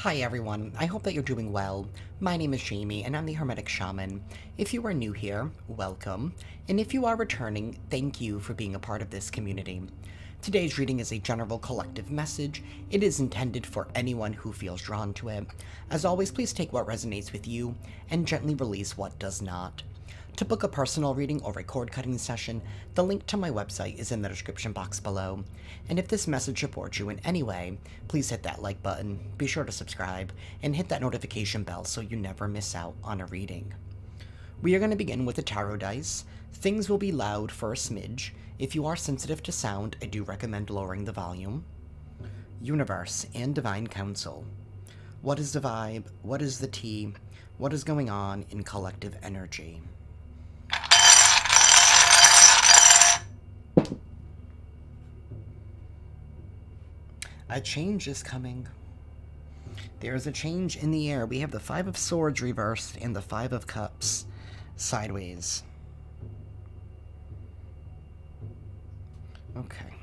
Hi everyone, I hope that you're doing well. My name is Jayme and I'm the Hermetic Shaman. If you are new here, welcome, and if you are returning, thank you for being a part of this community. Today's reading is a general collective message. It is intended for anyone who feels drawn to it. As always, please take what resonates with you and gently release what does not. To book a personal reading or a cord cutting session, the link to my website is in the description box below. And if this message supports you in any way, please hit that like button, be sure to subscribe, and hit that notification bell so you never miss out on a reading. We are going to begin with the tarot dice. Things will be loud for a smidge. If you are sensitive to sound, I do recommend lowering the volume. Universe and Divine Council. What is the vibe? What is the tea? What is going on in collective energy? A change is coming. There is a change in the air. We have the Five of Swords reversed and the Five of Cups sideways. Okay.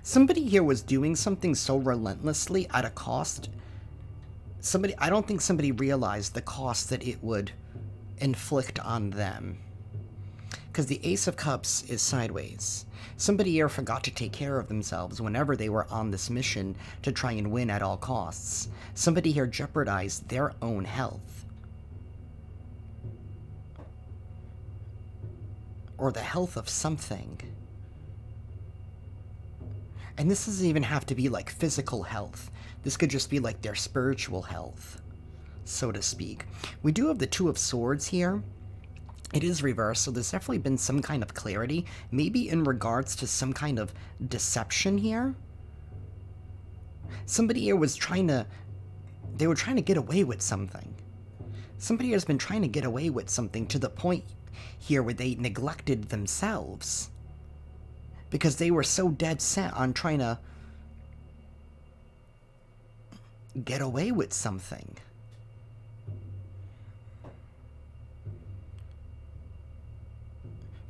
Somebody here was doing something so relentlessly at a cost. I don't think somebody realized the cost that it would inflict on them. Because the Ace of Cups is sideways. Somebody here forgot to take care of themselves whenever they were on this mission to try and win at all costs. Somebody here jeopardized their own health. Or the health of something. And this doesn't even have to be like physical health. This could just be like their spiritual health, so to speak. We do have the Two of Swords here. It is reversed, so there's definitely been some kind of clarity, maybe in regards to some kind of deception here. Somebody here was they were trying to get away with something. Somebody has been trying to get away with something to the point here where they neglected themselves. Because they were so dead set on trying to get away with something.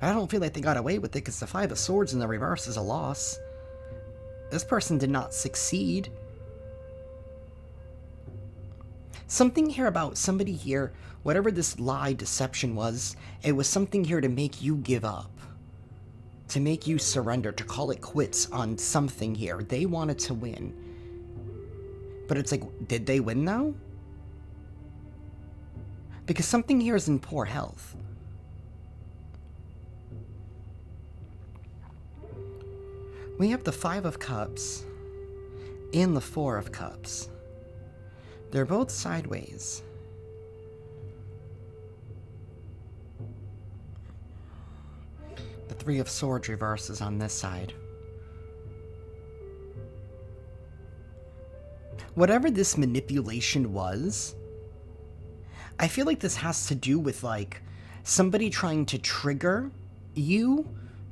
I don't feel like they got away with it because the Five of Swords in the reverse is a loss. This person did not succeed. Something here about somebody here, whatever this lie deception was, it was something here to make you give up. To make you surrender, to call it quits on something here. They wanted to win. But it's like, did they win though? Because something here is in poor health. We have the Five of Cups and the Four of Cups. They're both sideways. The Three of Swords reverses on this side. Whatever this manipulation was, I feel like this has to do with like somebody trying to trigger you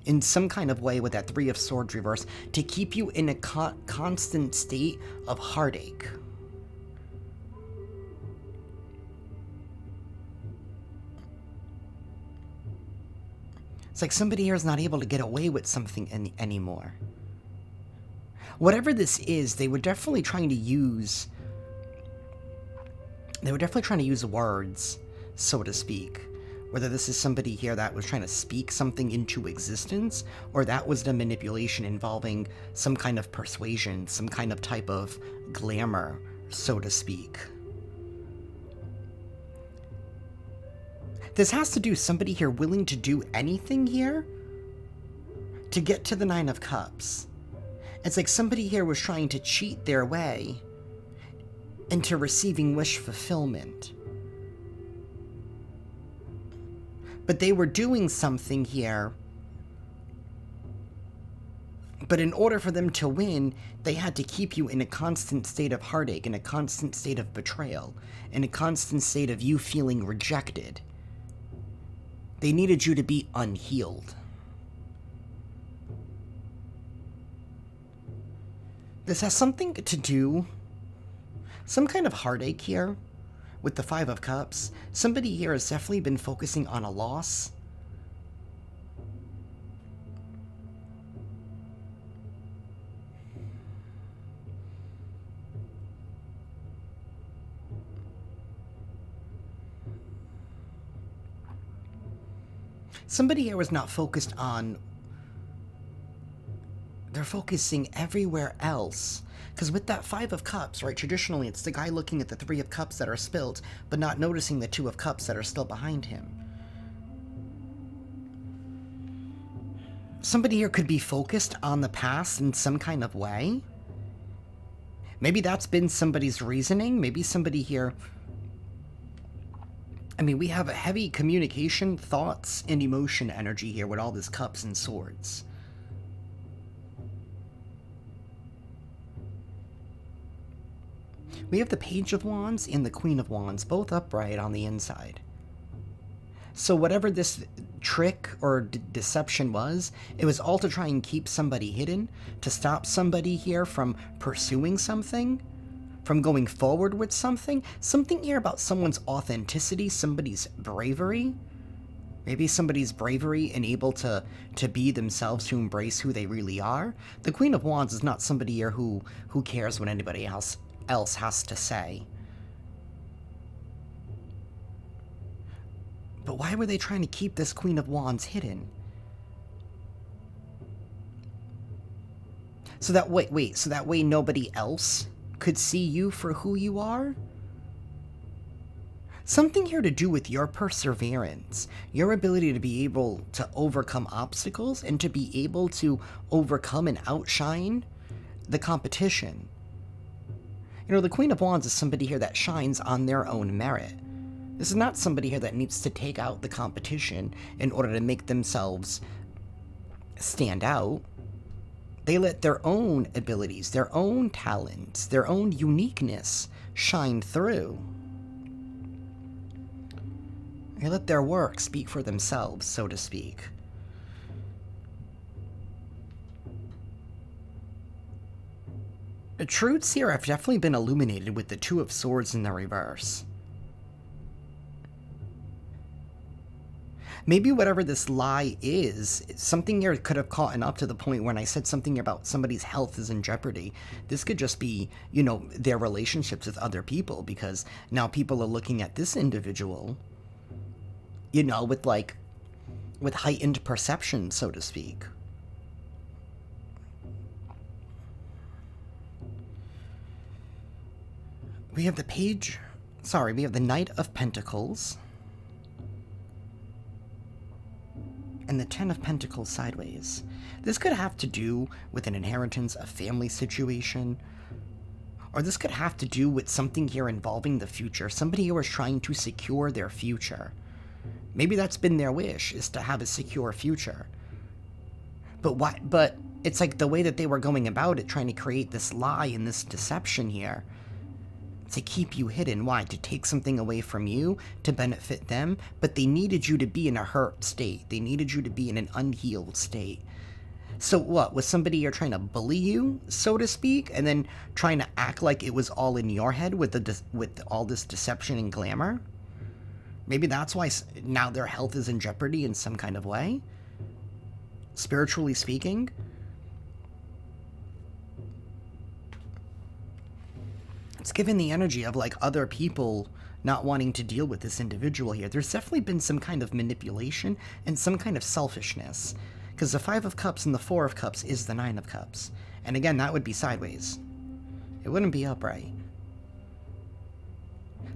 in some kind of way with that Three of Swords reverse to keep you in a constant state of heartache. It's like somebody here is not able to get away with something anymore. Whatever this is, they were definitely trying to use words, so to speak. Whether this is somebody here that was trying to speak something into existence, or that was the manipulation involving some kind of persuasion, some kind of type of glamour, so to speak. This has to do somebody here willing to do anything here to get to the Nine of Cups. It's like somebody here was trying to cheat their way into receiving wish fulfillment. But they were doing something here. But in order for them to win, they had to keep you in a constant state of heartache, in a constant state of betrayal, in a constant state of you feeling rejected. They needed you to be unhealed. This has something to do, some kind of heartache here with the Five of Cups. Somebody here has definitely been focusing on a loss. Somebody here was not focused on... They're focusing everywhere else. Because with that Five of Cups, right, traditionally it's the guy looking at the Three of Cups that are spilled, but not noticing the Two of Cups that are still behind him. Somebody here could be focused on the past in some kind of way. Maybe that's been somebody's reasoning. Maybe somebody here... I mean, we have a heavy communication, thoughts, and emotion energy here with all this Cups and Swords. We have the Page of Wands and the Queen of Wands, both upright on the inside. So whatever this trick or deception was, it was all to try and keep somebody hidden, to stop somebody here from pursuing something, from going forward with something. Something here about someone's authenticity, somebody's bravery. Maybe somebody's bravery and able to be themselves, to embrace who they really are. The Queen of Wands is not somebody here who cares what anybody else has to say. But why were they trying to keep this Queen of Wands hidden? So that so that way nobody else could see you for who you are? Something here to do with your perseverance, your ability to be able to overcome obstacles and to be able to overcome and outshine the competition. You know, the Queen of Wands is somebody here that shines on their own merit. This is not somebody here that needs to take out the competition in order to make themselves stand out. They let their own abilities, their own talents, their own uniqueness shine through. They let their work speak for themselves, so to speak. The truths here have definitely been illuminated with the Two of Swords in the reverse. Maybe whatever this lie is, something here could have caught up to the point when I said something about somebody's health is in jeopardy. This could just be, you know, their relationships with other people, because now people are looking at this individual, you know, with heightened perception, so to speak. We have we have the Knight of Pentacles. And the Ten of Pentacles sideways. This could have to do with an inheritance, a family situation, or this could have to do with something here involving the future. Somebody who is trying to secure their future. Maybe that's been their wish, is to have a secure future. But why? But it's like the way that they were going about it, trying to create this lie and this deception here to keep you hidden. Why? To take something away from you, to benefit them, but they needed you to be in a hurt state. They needed you to be in an unhealed state. So what? Was somebody here trying to bully you, so to speak, and then trying to act like it was all in your head with all this deception and glamour? Maybe that's why now their health is in jeopardy in some kind of way? Spiritually speaking? It's given the energy of like other people not wanting to deal with this individual here. There's definitely been some kind of manipulation and some kind of selfishness. Because the Five of Cups and the Four of Cups is the Nine of Cups. And again, that would be sideways. It wouldn't be upright.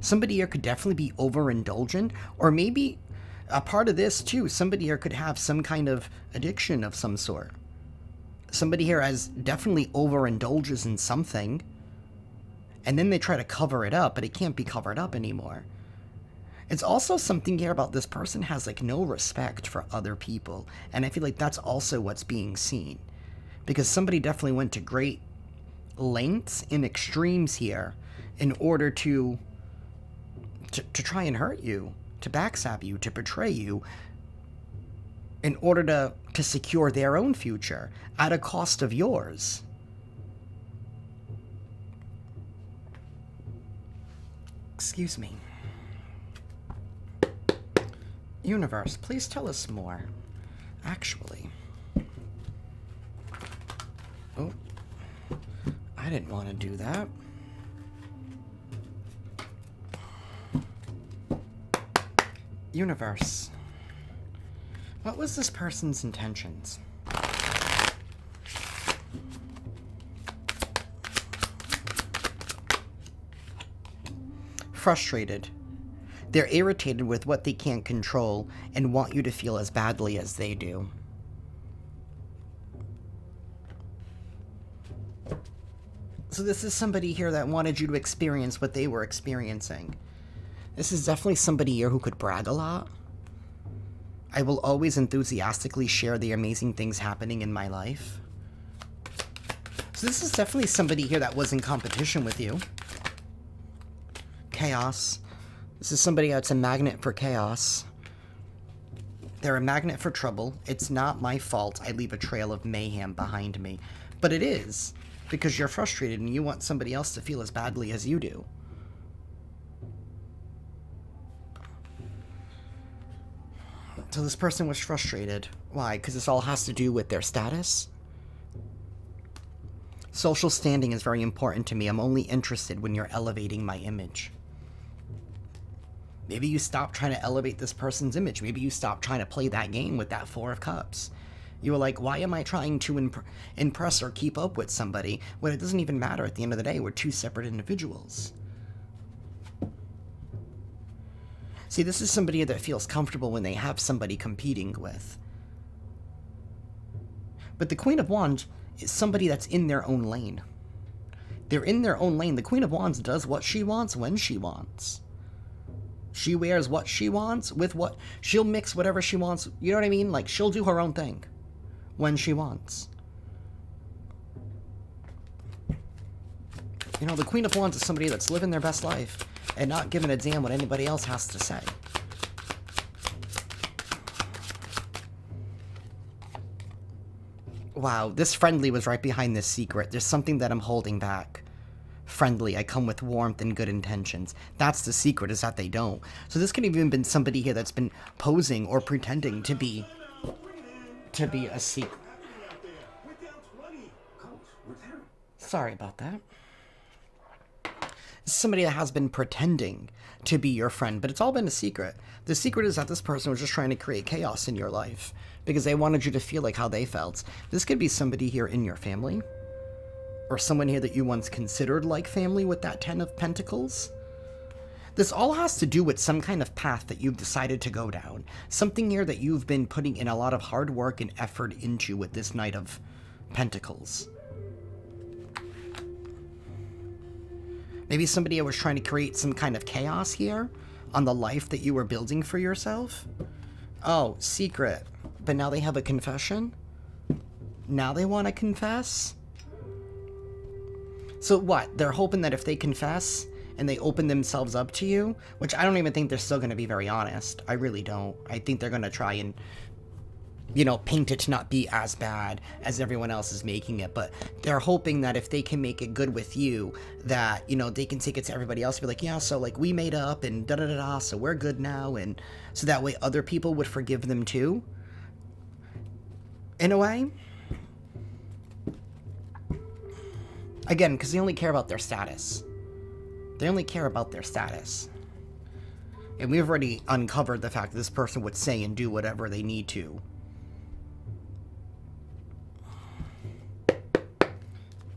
Somebody here could definitely be overindulgent, or maybe a part of this too, somebody here could have some kind of addiction of some sort. Somebody here has definitely overindulges in something, and then they try to cover it up, but it can't be covered up anymore. It's also something here about this person has like no respect for other people, and I feel like that's also what's being seen. Because somebody definitely went to great lengths and extremes here in order to try and hurt you, to backstab you, to betray you, in order to secure their own future at a cost of yours. Excuse me. Universe, please tell us more. Actually. Oh. I didn't want to do that. Universe, What was this person's intentions? Frustrated. They're irritated with what they can't control and want you to feel as badly as they do. So this is somebody here that wanted you to experience what they were experiencing. This is definitely somebody here who could brag a lot. I will always enthusiastically share the amazing things happening in my life. So this is definitely somebody here that was in competition with you. Chaos. This is somebody that's a magnet for chaos. They're a magnet for trouble. It's not my fault I leave a trail of mayhem behind me. But it is, because you're frustrated and you want somebody else to feel as badly as you do. So this person was frustrated. Why? Because this all has to do with their status? Social standing is very important to me. I'm only interested when you're elevating my image. Maybe you stop trying to elevate this person's image. Maybe you stop trying to play that game with that Four of Cups. You were like, why am I trying to impress or keep up with somebody when it doesn't even matter at the end of the day? We're two separate individuals. See, this is somebody that feels comfortable when they have somebody competing with. But the Queen of Wands is somebody that's in their own lane. They're in their own lane. The Queen of Wands does what she wants when she wants. She wears what she wants with what... She'll mix whatever she wants. You know what I mean? Like, she'll do her own thing when she wants. You know, the Queen of Wands is somebody that's living their best life and not giving a damn what anybody else has to say. Wow, this friendly was right behind this secret. There's something that I'm holding back. Friendly, I come with warmth and good intentions. That's the secret, is that they don't. So this could have even been somebody here that's been posing or pretending to be a secret. Sorry about that. Somebody that has been pretending to be your friend, but it's all been a secret. The secret is that this person was just trying to create chaos in your life because they wanted you to feel like how they felt. This could be somebody here in your family, or someone here that you once considered like family with that Ten of Pentacles. This all has to do with some kind of path that you've decided to go down. Something here that you've been putting in a lot of hard work and effort into with this Knight of Pentacles. Maybe somebody was trying to create some kind of chaos here on the life that you were building for yourself. Oh, secret. But now they have a confession? Now they want to confess? So what? They're hoping that if they confess and they open themselves up to you, which I don't even think they're still going to be very honest. I really don't. I think they're going to try and, you know, paint it to not be as bad as everyone else is making it. But they're hoping that if they can make it good with you, that, you know, they can take it to everybody else and be like, yeah, so like we made up and da-da-da-da, so we're good now. And so that way other people would forgive them too. In a way. Again, because they only care about their status. They only care about their status. And we've already uncovered the fact that this person would say and do whatever they need to.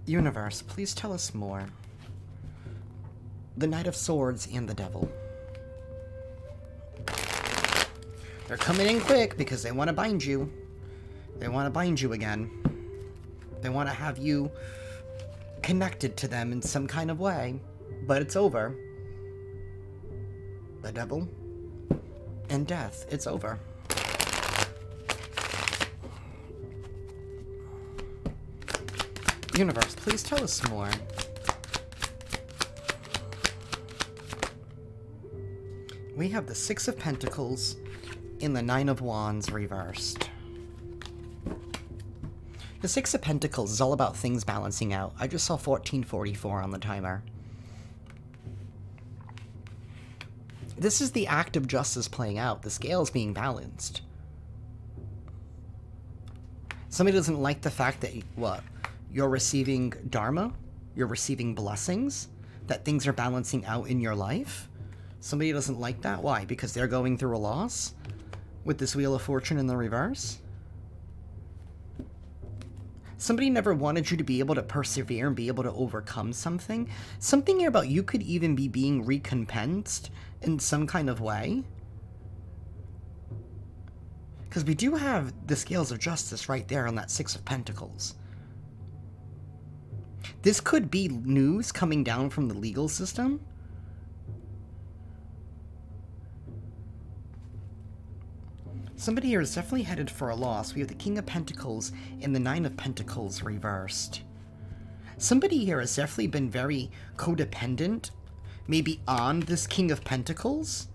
Universe, please tell us more. The Knight of Swords and the Devil. They're coming in quick because they want to bind you. They want to bind you again. They want to have you connected to them in some kind of way. But it's over. The Devil and Death. It's over. Universe, please tell us more. We have the Six of Pentacles and the Nine of Wands reversed. The Six of Pentacles is all about things balancing out. I just saw 1444 on the timer. This is the act of justice playing out. The scales being balanced. Somebody doesn't like the fact that, what? You're receiving dharma? You're receiving blessings? That things are balancing out in your life? Somebody doesn't like that? Why? Because they're going through a loss? with this Wheel of Fortune in the reverse. Somebody never wanted you to be able to persevere and be able to overcome something. Something here about you could even be being recompensed in some kind of way. Because we do have the scales of justice right there on that Six of Pentacles. This could be news coming down from the legal system. Somebody here is definitely headed for a loss. We have the King of Pentacles and the Nine of Pentacles reversed. Somebody here has definitely been very codependent, maybe on this King of Pentacles.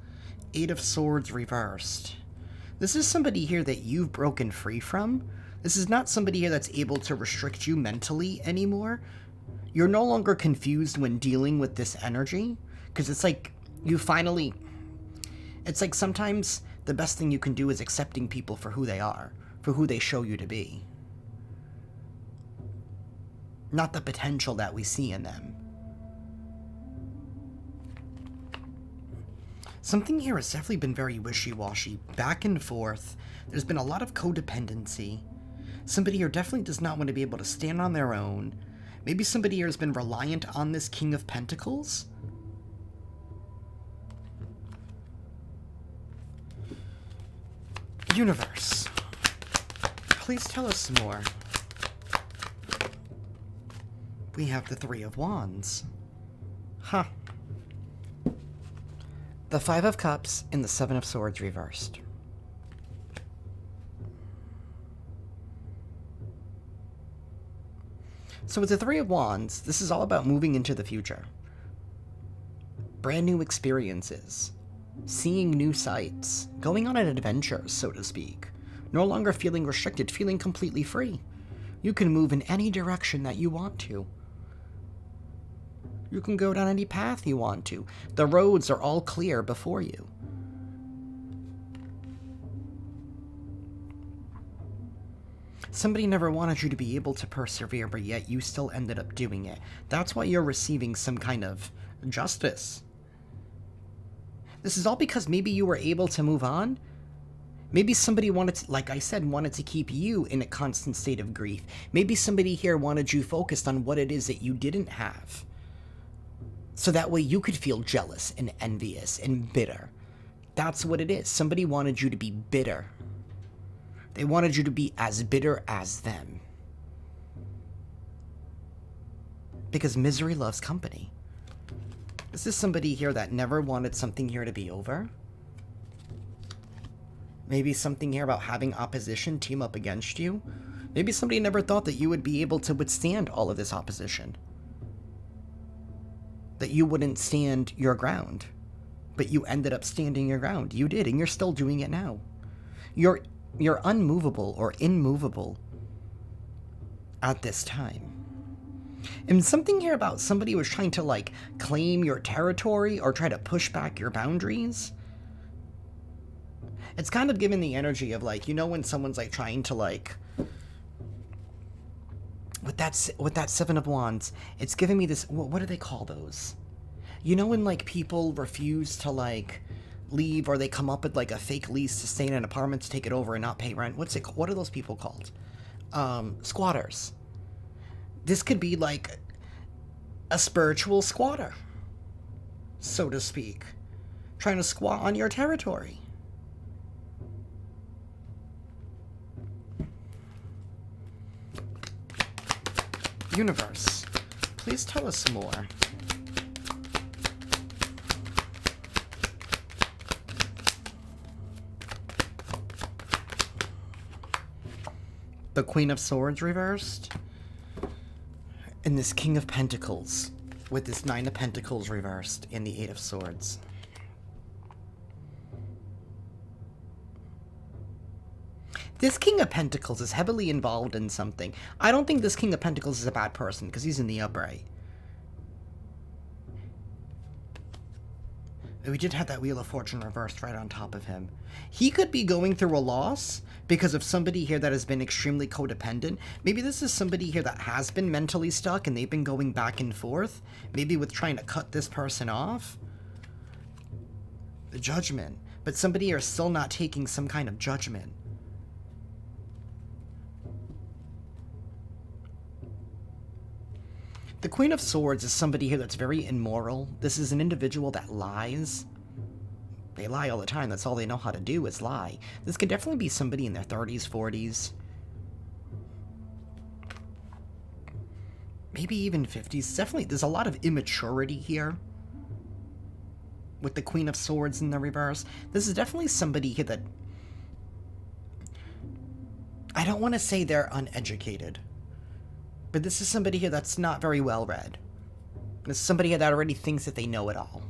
Eight of Swords reversed. This is somebody here that you've broken free from. This is not somebody here that's able to restrict you mentally anymore. You're no longer confused when dealing with this energy, because it's like you finally... It's like sometimes the best thing you can do is accepting people for who they are, for who they show you to be. Not the potential that we see in them. Something here has definitely been very wishy-washy, back and forth. There's been a lot of codependency. Somebody here definitely does not want to be able to stand on their own. Maybe somebody here has been reliant on this King of Pentacles. Universe, please tell us more. We have the Three of Wands. Huh. The Five of Cups and the Seven of Swords reversed. So with the Three of Wands, this is all about moving into the future. Brand new experiences. Seeing new sights. Going on an adventure, so to speak. No longer feeling restricted, feeling completely free. You can move in any direction that you want to. You can go down any path you want to. The roads are all clear before you. Somebody never wanted you to be able to persevere, but yet you still ended up doing it. That's why you're receiving some kind of justice. This is all because maybe you were able to move on. Maybe somebody wanted to, like I said, wanted to keep you in a constant state of grief. Maybe somebody here wanted you focused on what it is that you didn't have. So that way you could feel jealous and envious and bitter. That's what it is. Somebody wanted you to be bitter. They wanted you to be as bitter as them. Because misery loves company. This is somebody here that never wanted something here to be over. Maybe something here about having opposition team up against you. Maybe somebody never thought that you would be able to withstand all of this opposition. That you wouldn't stand your ground. But you ended up standing your ground. You did, and you're still doing it now. You're unmovable or immovable at this time. And something here about somebody was trying to, like, claim your territory or try to push back your boundaries. It's kind of given the energy of, like, you know when someone's, like, trying to, like... With that Seven of Wands, it's giving me this... What do they call those? You know when, like, people refuse to, like, leave, or they come up with, like, a fake lease to stay in an apartment to take it over and not pay rent? What are those people called? Squatters. This could be like a spiritual squatter, so to speak, trying to squat on your territory. Universe, please tell us more. The Queen of Swords reversed. And this King of Pentacles, with this Nine of Pentacles reversed, and the Eight of Swords. This King of Pentacles is heavily involved in something. I don't think this King of Pentacles is a bad person, because he's in the upright. We did have that Wheel of Fortune reversed right on top of him. He could be going through a loss because of somebody here that has been extremely codependent. Maybe this is somebody here that has been mentally stuck and they've been going back and forth. Maybe with trying to cut this person off. The Judgment. But somebody here is still not taking some kind of judgment. The Queen of Swords is somebody here that's very immoral. This is an individual that lies. They lie all the time. That's all they know how to do is lie. This could definitely be somebody in their 30s, 40s. Maybe even 50s. Definitely, there's a lot of immaturity here. With the Queen of Swords in the reverse. This is definitely somebody here that... I don't want to say they're uneducated. But this is somebody here that's not very well read. This is somebody here that already thinks that they know it all.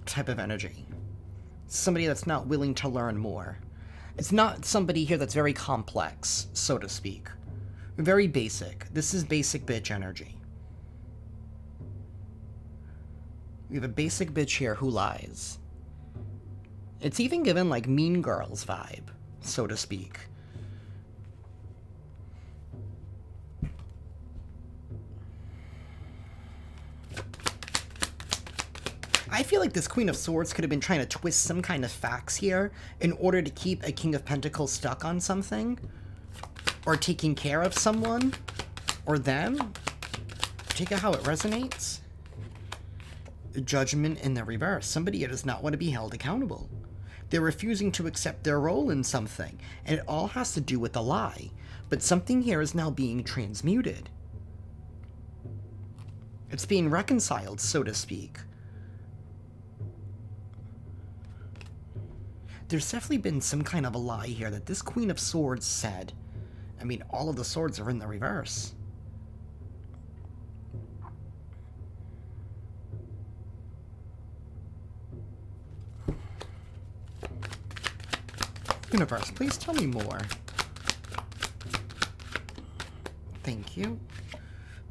Type of energy. Somebody that's not willing to learn more. It's not somebody here that's very complex, so to speak. Very basic. This is basic bitch energy. We have a basic bitch here who lies. It's even given like Mean Girls vibe, so to speak. I feel like this Queen of Swords could have been trying to twist some kind of facts here in order to keep a King of Pentacles stuck on something. Or taking care of someone. Or them. Take out how it resonates. Judgment in the reverse. Somebody here does not want to be held accountable. They're refusing to accept their role in something. And it all has to do with a lie. But something here is now being transmuted. It's being reconciled, so to speak. There's definitely been some kind of a lie here that this Queen of Swords said. I mean, all of the swords are in the reverse. Universe, please tell me more. Thank you.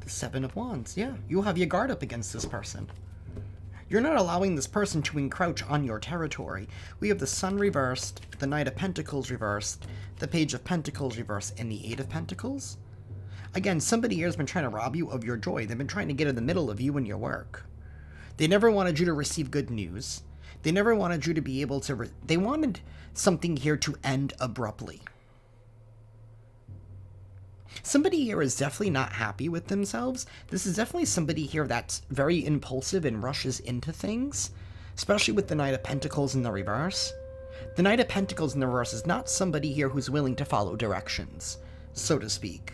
The Seven of Wands. Yeah, you have your guard up against this person. You're not allowing this person to encroach on your territory. We have the Sun reversed, the Knight of Pentacles reversed, the Page of Pentacles reversed, and the Eight of Pentacles. Again, somebody here has been trying to rob you of your joy. They've been trying to get in the middle of you and your work. They never wanted you to receive good news. They never wanted you to be able to... They wanted something here to end abruptly. Somebody here is definitely not happy with themselves. This is definitely somebody here that's very impulsive and rushes into things, especially with the Knight of Pentacles in the reverse. The Knight of Pentacles in the reverse is not somebody here who's willing to follow directions, so to speak.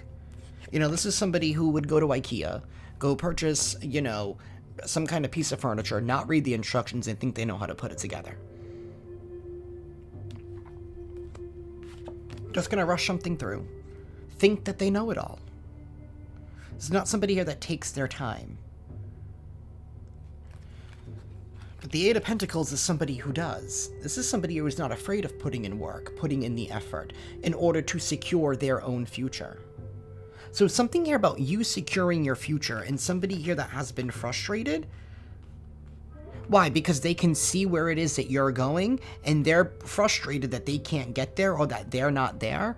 You know, this is somebody who would go to IKEA, go purchase, you know, some kind of piece of furniture, not read the instructions and think they know how to put it together. Just gonna rush something through. Think that they know it all. It's not somebody here that takes their time. But the Eight of Pentacles is somebody who does. This is somebody who is not afraid of putting in work, putting in the effort, in order to secure their own future. So something here about you securing your future and somebody here that has been frustrated. Why? Because they can see where it is that you're going and they're frustrated that they can't get there or that they're not there.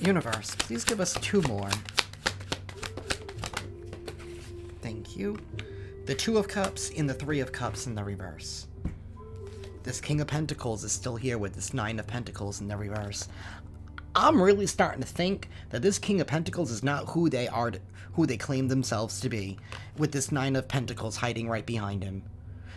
Universe, please give us two more. Thank you. The Two of Cups and the Three of Cups in the reverse. This King of Pentacles is still here with this Nine of Pentacles in the reverse. I'm really starting to think that this King of Pentacles is not who they are, who they claim themselves to be, with this Nine of Pentacles hiding right behind him.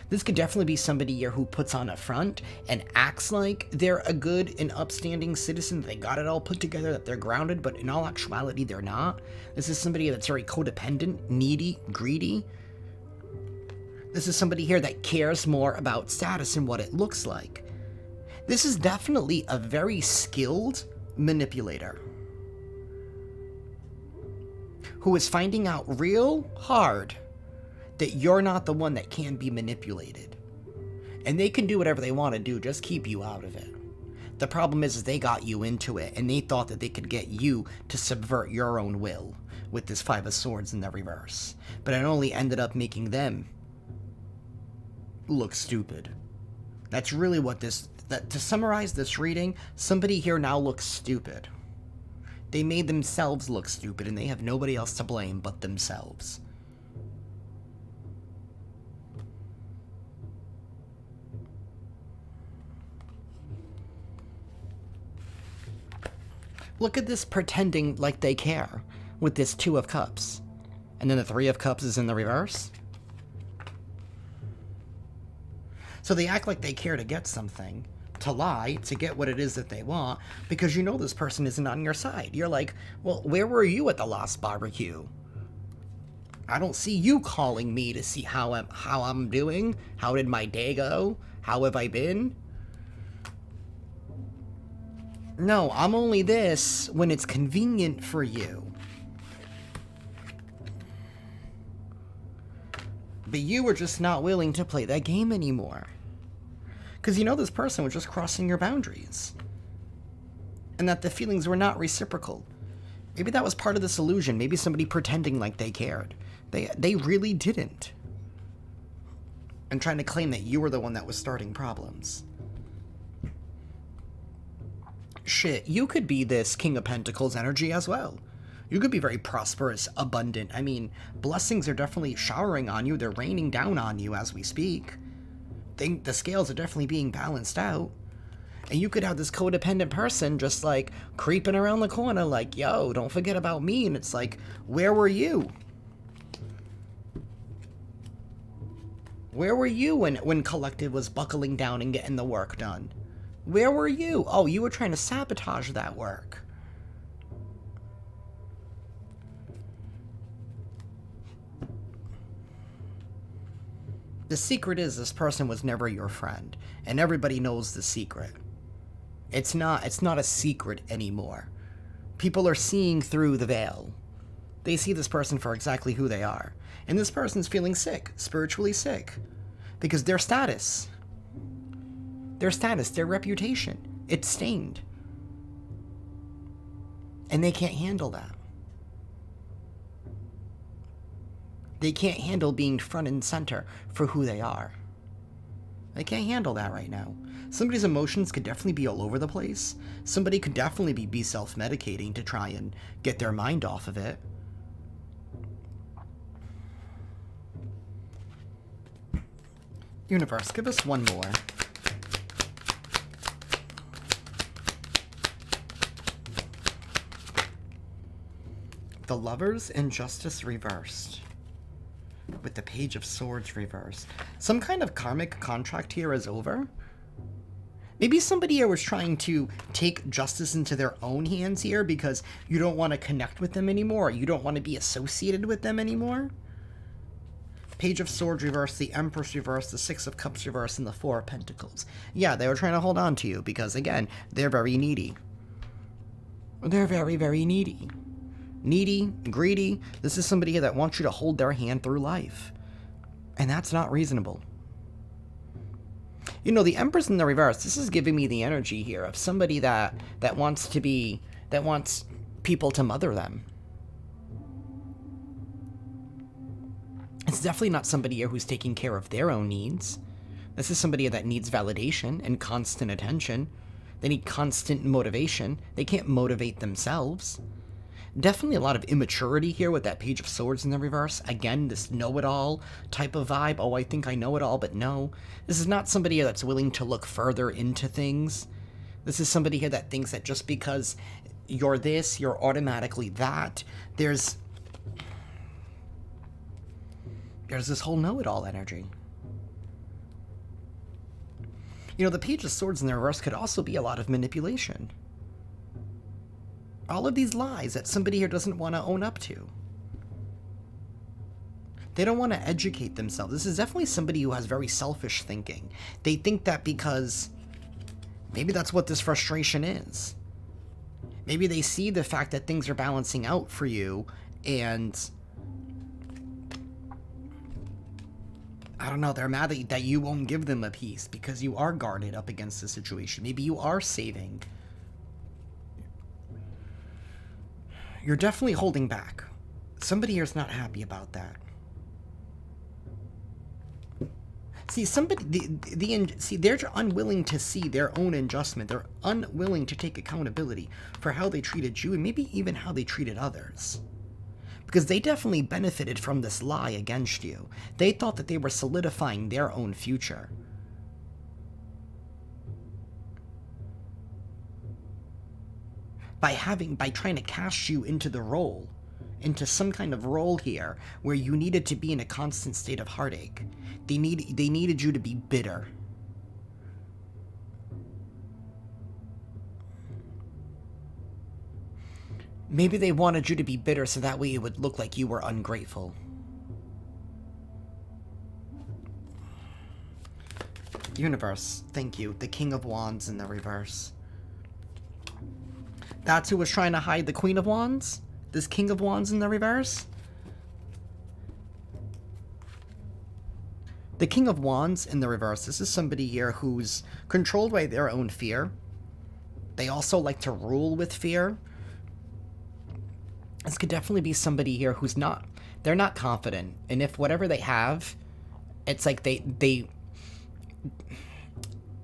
This could definitely be somebody here who puts on a front and acts like they're a good and upstanding citizen, that they got it all put together, that they're grounded, but in all actuality, they're not. This is somebody that's very codependent, needy, greedy. This is somebody here that cares more about status and what it looks like. This is definitely a very skilled manipulator who is finding out real hard that you're not the one that can be manipulated. And they can do whatever they want to do, just keep you out of it. The problem is they got you into it, and they thought that they could get you to subvert your own will with this Five of Swords in the reverse. But it only ended up making them look stupid. That's really what this... to summarize this reading, somebody here now looks stupid. They made themselves look stupid, and they have nobody else to blame but themselves. Look at this pretending like they care with this Two of Cups. And then the Three of Cups is in the reverse. So they act like they care to get something, to lie, to get what it is that they want, because you know this person isn't on your side. You're like, well, where were you at the last barbecue? I don't see you calling me to see how I'm doing. How did my day go? How have I been? No, I'm only this when it's convenient for you. But you were just not willing to play that game anymore. Because you know this person was just crossing your boundaries. And that the feelings were not reciprocal. Maybe that was part of this illusion. Maybe somebody pretending like they cared. They really didn't. And trying to claim that you were the one that was starting problems. Shit, you could be this King of Pentacles energy as well. You could be very prosperous, abundant. I mean, blessings are definitely showering on you. They're raining down on you as we speak. The scales are definitely being balanced out. And you could have this codependent person just like creeping around the corner like, yo, don't forget about me. And it's like, where were you? Where were you when Collective was buckling down and getting the work done? Where were you? Oh, you were trying to sabotage that work. The secret is this person was never your friend, and everybody knows the secret. It's not a secret anymore. People are seeing through the veil. They see this person for exactly who they are. And this person's feeling sick, spiritually sick, because their status, their reputation, it's stained. And they can't handle that. They can't handle being front and center for who they are. They can't handle that right now. Somebody's emotions could definitely be all over the place. Somebody could definitely be self-medicating to try and get their mind off of it. Universe, give us one more. The Lovers and Justice reversed. With the Page of Swords reversed. Some kind of karmic contract here is over. Maybe somebody here was trying to take justice into their own hands here because you don't want to connect with them anymore. You don't want to be associated with them anymore. Page of Swords reversed, the Empress reversed, the Six of Cups reversed, and the Four of Pentacles. Yeah, they were trying to hold on to you because, again, they're very needy. They're very, very needy. Needy, greedy. This is somebody that wants you to hold their hand through life. And that's not reasonable. You know, the Empress in the reverse, this is giving me the energy here of somebody that wants people to mother them. It's definitely not somebody here who's taking care of their own needs. This is somebody that needs validation and constant attention. They need constant motivation. They can't motivate themselves. Definitely a lot of immaturity here with that Page of Swords in the reverse. Again, this know-it-all type of vibe. Oh, I think I know it all, but no. This is not somebody here that's willing to look further into things. This is somebody here that thinks that just because you're this, you're automatically that. There's this whole know-it-all energy. You know, the Page of Swords in the reverse could also be a lot of manipulation. All of these lies that somebody here doesn't want to own up to. They don't want to educate themselves. This is definitely somebody who has very selfish thinking. They think that because maybe that's what this frustration is. Maybe they see the fact that things are balancing out for you and I don't know, they're mad that you won't give them a piece because you are guarded up against the situation. Maybe you are saving. You're definitely holding back. Somebody here's not happy about that. See, see, they're unwilling to see their own adjustment. They're unwilling to take accountability for how they treated you and maybe even how they treated others. Because they definitely benefited from this lie against you. They thought that they were solidifying their own future. By trying to cast you into the role, into some kind of role here where you needed to be in a constant state of heartache. They needed you to be bitter. Maybe they wanted you to be bitter so that way it would look like you were ungrateful. Universe, thank you. The King of Wands in the reverse. That's who was trying to hide the Queen of Wands? This King of Wands in the reverse? The King of Wands in the reverse, this is somebody here who's controlled by their own fear. They also like to rule with fear. This could definitely be somebody here who's they're not confident. And if whatever they have, it's like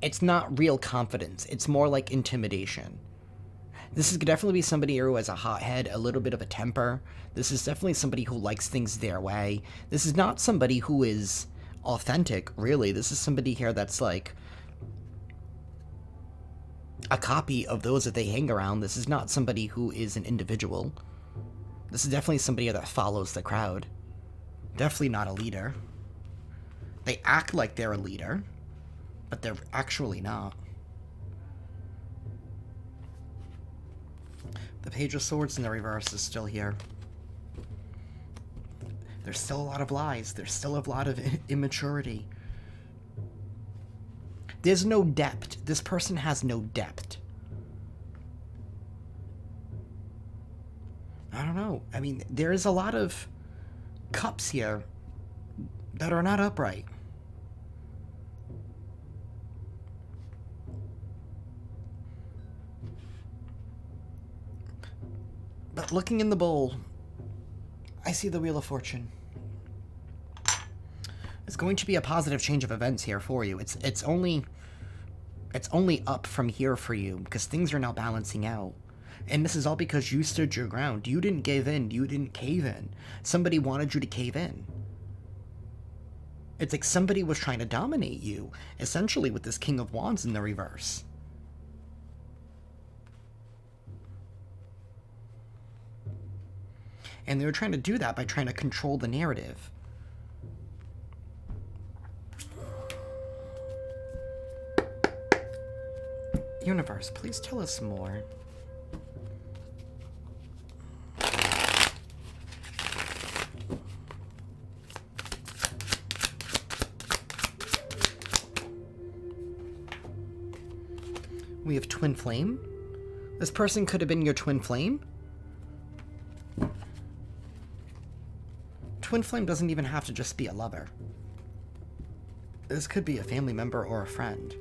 it's not real confidence. It's more like intimidation. This is definitely be somebody who has a hothead, a little bit of a temper. This is definitely somebody who likes things their way. This is not somebody who is authentic, really. This is somebody here that's like a copy of those that they hang around. This is not somebody who is an individual. This is definitely somebody that follows the crowd. Definitely not a leader. They act like they're a leader, but they're actually not. The Page of Swords in the reverse is still here. There's still a lot of lies. There's still a lot of immaturity. There's no depth. This person has no depth. I don't know. I mean, there is a lot of cups here that are not upright. But looking in the bowl, I see the Wheel of Fortune. It's going to be a positive change of events here for you. It's only up from here for you because things are now balancing out. And this is all because you stood your ground. You didn't give in. You didn't cave in. Somebody wanted you to cave in. It's like somebody was trying to dominate you, essentially with this King of Wands in the reverse. And they were trying to do that by trying to control the narrative. Universe, please tell us more. We have Twin Flame. This person could have been your Twin Flame. Twin Flame doesn't even have to just be a lover. This could be a family member or a friend.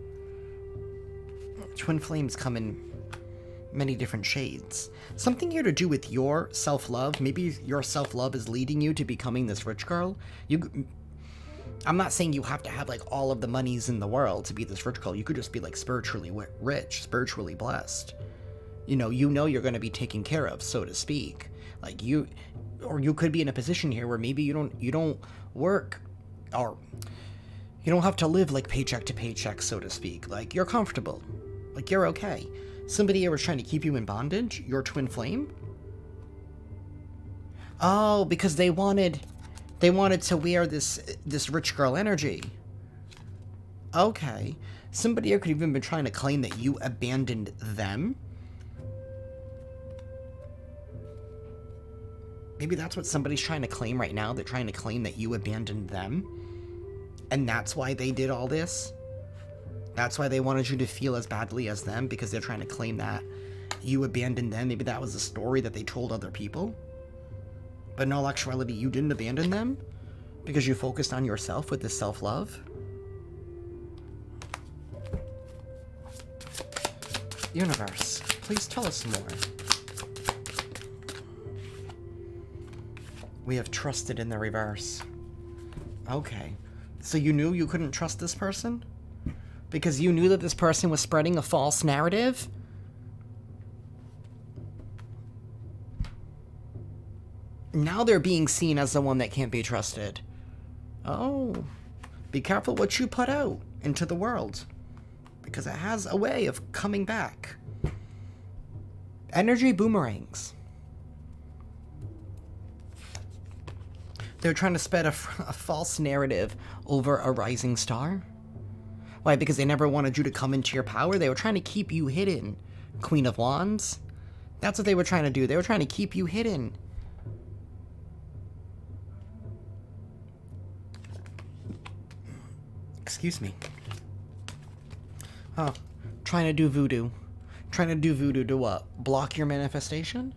Twin Flames come in many different shades. Something here to do with your self-love. Maybe your self-love is leading you to becoming this rich girl. I'm not saying you have to have like all of the monies in the world to be this rich girl. You could just be like spiritually rich, spiritually blessed. You know you're going to be taken care of, so to speak. Like you could be in a position here where maybe you don't work, or you don't have to live like paycheck to paycheck, so to speak. Like you're comfortable, like you're okay. Somebody here was trying to keep you in bondage. Your Twin Flame. Oh, because they wanted to wear this rich girl energy. Okay, somebody here could even be trying to claim that you abandoned them. Maybe that's what somebody's trying to claim right now. They're trying to claim that you abandoned them. And that's why they did all this. That's why they wanted you to feel as badly as them, because they're trying to claim that you abandoned them. Maybe that was a story that they told other people. But in all actuality, you didn't abandon them because you focused on yourself with this self-love. Universe, please tell us more. We have Trusted in the reverse. Okay. So you knew you couldn't trust this person? Because you knew that this person was spreading a false narrative? Now they're being seen as the one that can't be trusted. Oh, be careful what you put out into the world, because it has a way of coming back. Energy boomerangs. They're trying to spread a false narrative over a rising star. Why? Because they never wanted you to come into your power. They were trying to keep you hidden. Queen of Wands. That's what they were trying to do. They were trying to keep you hidden. Excuse me. Oh, trying to do voodoo. Trying to do voodoo to what? Block your manifestation?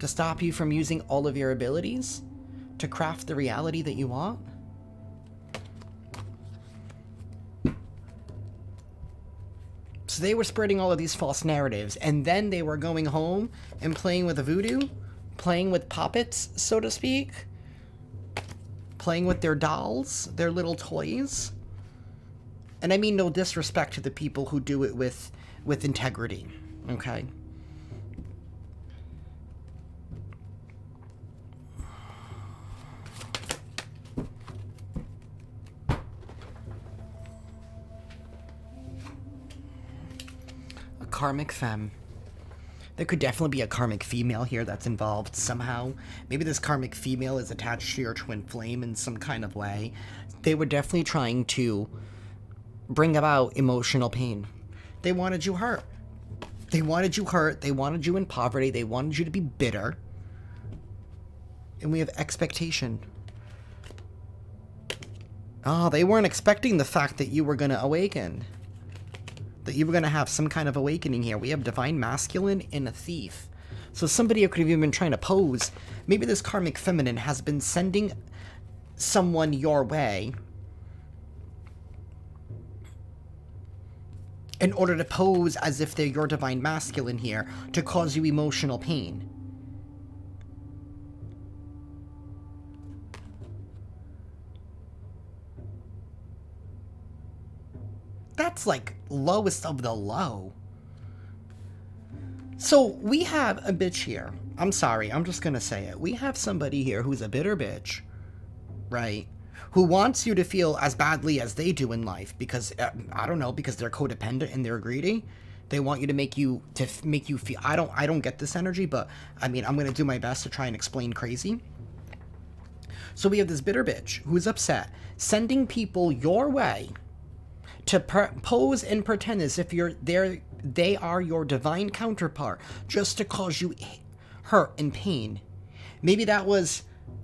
To stop you from using all of your abilities? To craft the reality that you want? So they were spreading all of these false narratives, and then they were going home and playing with the voodoo? Playing with puppets, so to speak? Playing with their dolls, their little toys. And I mean no disrespect to the people who do it with integrity, okay? A karmic femme. There could definitely be a karmic female here that's involved somehow. Maybe this karmic female is attached to your twin flame in some kind of way. They were definitely trying to bring about emotional pain. They wanted you hurt. They wanted you hurt. They wanted you in poverty. They wanted you to be bitter. And we have expectation. Oh, they weren't expecting the fact that you were going to awaken. That you were going to have some kind of awakening here. We have divine masculine and a thief. So somebody could have even been trying to pose. Maybe this karmic feminine has been sending someone your way in order to pose as if they're your divine masculine here to cause you emotional pain. That's like lowest of the low. So we have a bitch here. I'm sorry, I'm just gonna say it. We have somebody here who's a bitter bitch, right? Who wants you to feel as badly as they do in life because, I don't know, because they're codependent and they're greedy. They want you to make you feel, I don't get this energy, but I mean, I'm gonna do my best to try and explain crazy. So we have this bitter bitch who's upset, sending people your way to pose and pretend as if they are your divine counterpart, just to cause you hurt and pain. Maybe that was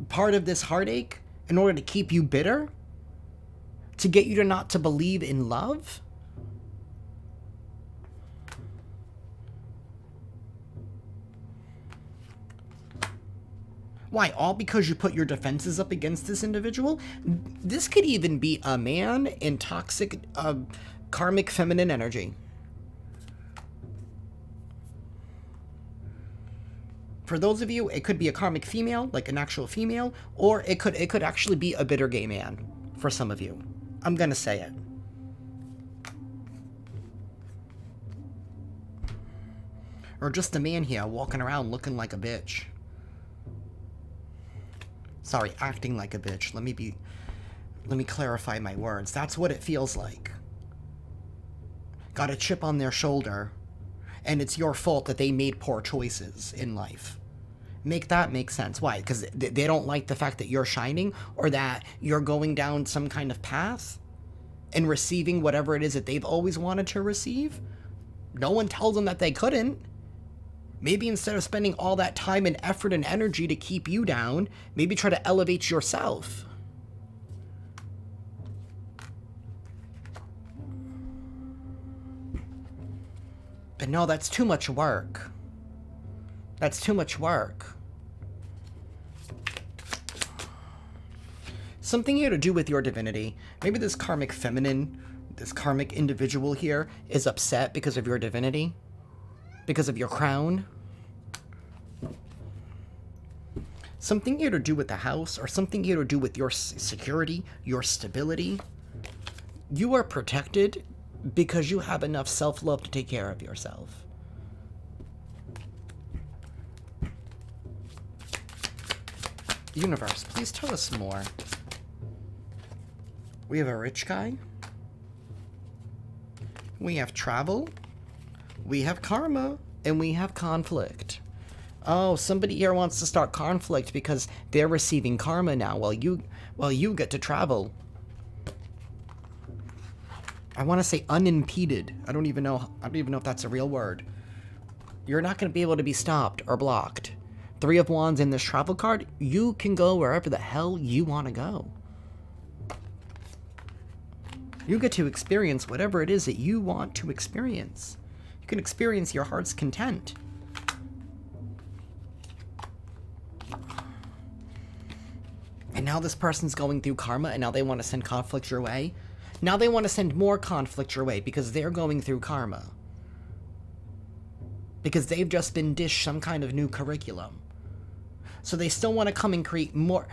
part of this heartache in order to keep you bitter, to get you to not to believe in love. Why? All because you put your defenses up against this individual? This could even be a man in toxic, karmic feminine energy. For those of you, it could be a karmic female, like an actual female, or it could actually be a bitter gay man for some of you. I'm gonna say it. Or just a man here walking around looking like a bitch. Sorry, acting like a bitch. Let me clarify my words. That's what it feels like. Got a chip on their shoulder, and it's your fault that they made poor choices in life. Make that make sense. Why? Because they don't like the fact that you're shining, or that you're going down some kind of path and receiving whatever it is that they've always wanted to receive. No one tells them that they couldn't. Maybe instead of spending all that time and effort and energy to keep you down, maybe try to elevate yourself. But no, that's too much work. That's too much work. Something here to do with your divinity. Maybe this karmic feminine, this karmic individual here is upset because of your divinity. Because of your crown. Something here to do with the house, or something here to do with your security, your stability. You are protected because you have enough self-love to take care of yourself. Universe, please tell us more. We have a rich guy. We have travel. We have karma. And we have conflict. Oh, somebody here wants to start conflict because they're receiving karma now while you get to travel. I want to say unimpeded. I don't even know if that's a real word. You're not going to be able to be stopped or blocked. 3 of Wands in this travel card, you can go wherever the hell you want to go. You get to experience whatever it is that you want to experience. You can experience your heart's content. And now this person's going through karma, and now they want to send conflict your way. Now they want to send more conflict your way because they're going through karma. Because they've just been dished some kind of new curriculum. So they still want to come and create more.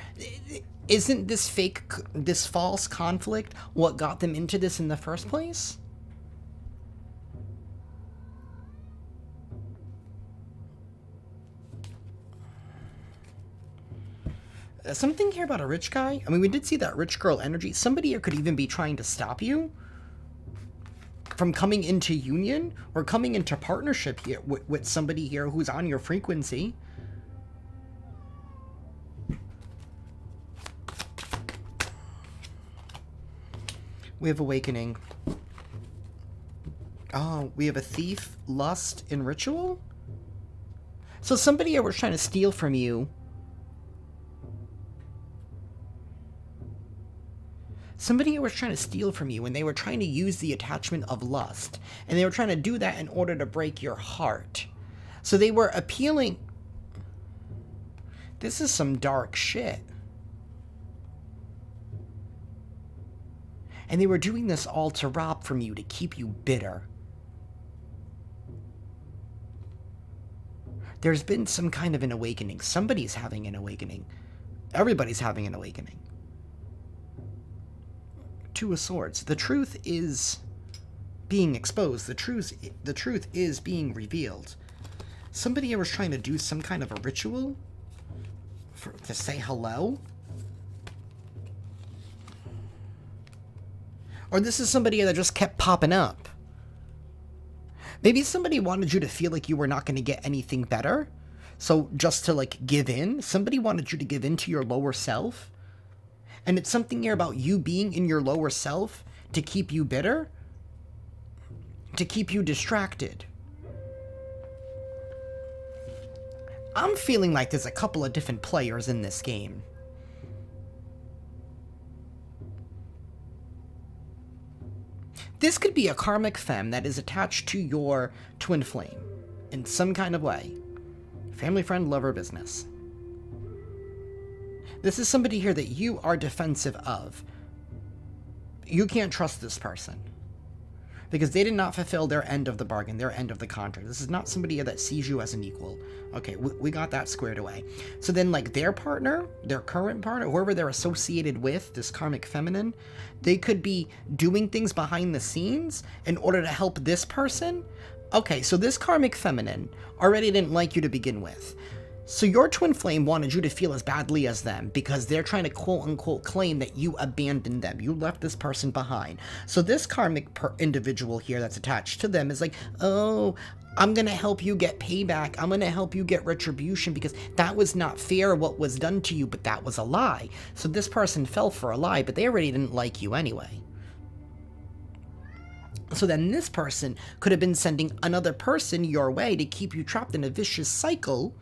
Isn't this false conflict what got them into this in the first place? Something here about a rich guy. I mean, we did see that rich girl energy. Somebody here could even be trying to stop you from coming into union or coming into partnership here with somebody here who's on your frequency. We have awakening. Oh, we have a thief, lust, and ritual? So somebody here was trying to steal from you. Somebody was trying to steal from you, and they were trying to use the attachment of lust. And they were trying to do that in order to break your heart. So they were appealing. This is some dark shit. And they were doing this all to rob from you, to keep you bitter. There's been some kind of an awakening. Somebody's having an awakening. Everybody's having an awakening. 2 of Swords. The truth is being exposed. The truth is being revealed. Somebody here was trying to do some kind of a ritual to say hello. Or this is somebody that just kept popping up. Maybe somebody wanted you to feel like you were not going to get anything better. So just to like give in. Somebody wanted you to give in to your lower self. And it's something here about you being in your lower self to keep you bitter, to keep you distracted. I'm feeling like there's a couple of different players in this game. This could be a karmic femme that is attached to your twin flame in some kind of way. Family, friend, lover, business. This is somebody here that you are defensive of. You can't trust this person because they did not fulfill their end of the bargain, their end of the contract. This is not somebody here that sees you as an equal. Okay, we got that squared away. So then like their partner, their current partner, whoever they're associated with, this karmic feminine, they could be doing things behind the scenes in order to help this person. Okay, so this karmic feminine already didn't like you to begin with. So your twin flame wanted you to feel as badly as them because they're trying to quote-unquote claim that you abandoned them. You left this person behind. So this karmic individual here that's attached to them is like, oh, I'm going to help you get payback. I'm going to help you get retribution because that was not fair what was done to you, but that was a lie. So this person fell for a lie, but they already didn't like you anyway. So then this person could have been sending another person your way to keep you trapped in a vicious cycle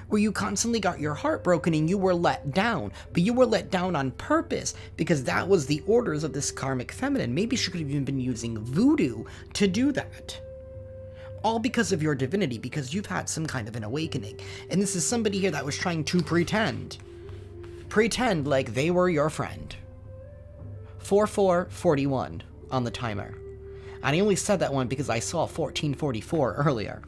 where you constantly got your heart broken and you were let down. But you were let down on purpose because that was the orders of this karmic feminine. Maybe she could have even been using voodoo to do that. All because of your divinity, because you've had some kind of an awakening. And this is somebody here that was trying to pretend. Pretend like they were your friend. 4441 on the timer. And I only said that one because I saw 1444 earlier.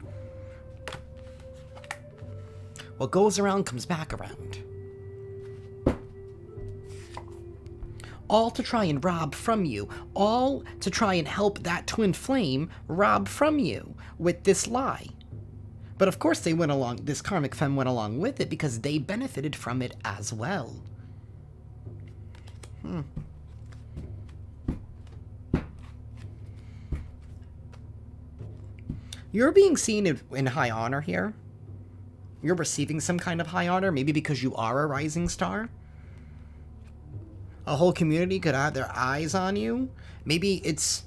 What goes around comes back around. All to try and rob from you. All to try and help that twin flame rob from you with this lie. But of course they went along, this karmic femme went along with it because they benefited from it as well. You're being seen in high honor here. You're receiving some kind of high honor, maybe because you are a rising star. A whole community could have their eyes on you. Maybe it's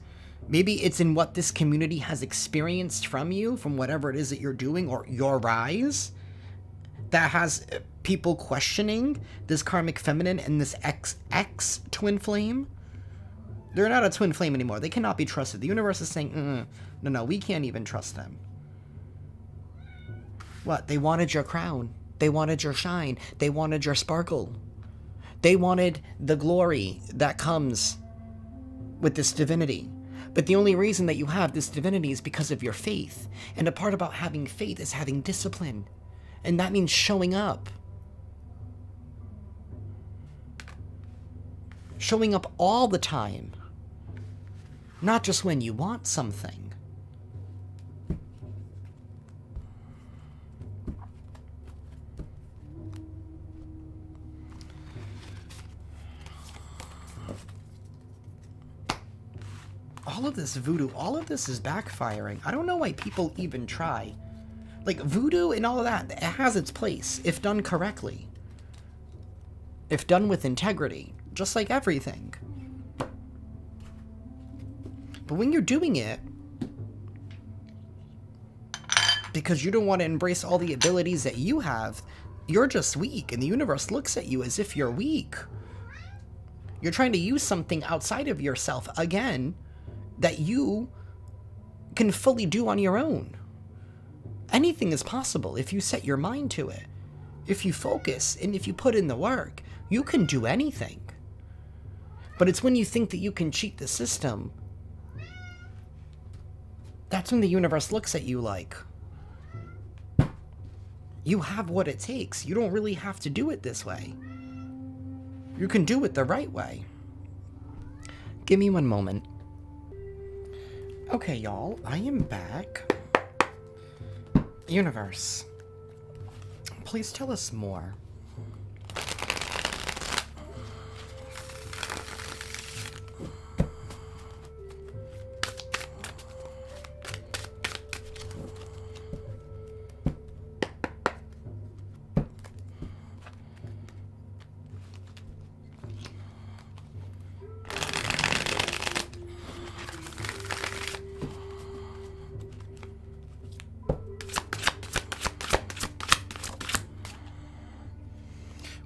in what this community has experienced from you, from whatever it is that you're doing, or your rise, that has people questioning this karmic feminine and this XX twin flame. They're not a twin flame anymore. They cannot be trusted. The universe is saying, no, we can't even trust them. What? They wanted your crown. They wanted your shine. They wanted your sparkle. They wanted the glory that comes with this divinity. But the only reason that you have this divinity is because of your faith. And a part about having faith is having discipline. And that means showing up. Showing up all the time. Not just when you want something. All of this voodoo, all of this is backfiring. I don't know why people even try. Like, voodoo and all of that, it has its place, if done correctly. If done with integrity, just like everything. But when you're doing it, because you don't want to embrace all the abilities that you have, you're just weak, and the universe looks at you as if you're weak. You're trying to use something outside of yourself, again, that you can fully do on your own. Anything is possible if you set your mind to it. If you focus and if you put in the work, you can do anything. But it's when you think that you can cheat the system, that's when the universe looks at you like, you have what it takes. You don't really have to do it this way. You can do it the right way. Give me one moment. Okay, y'all, I am back. Universe, please tell us more.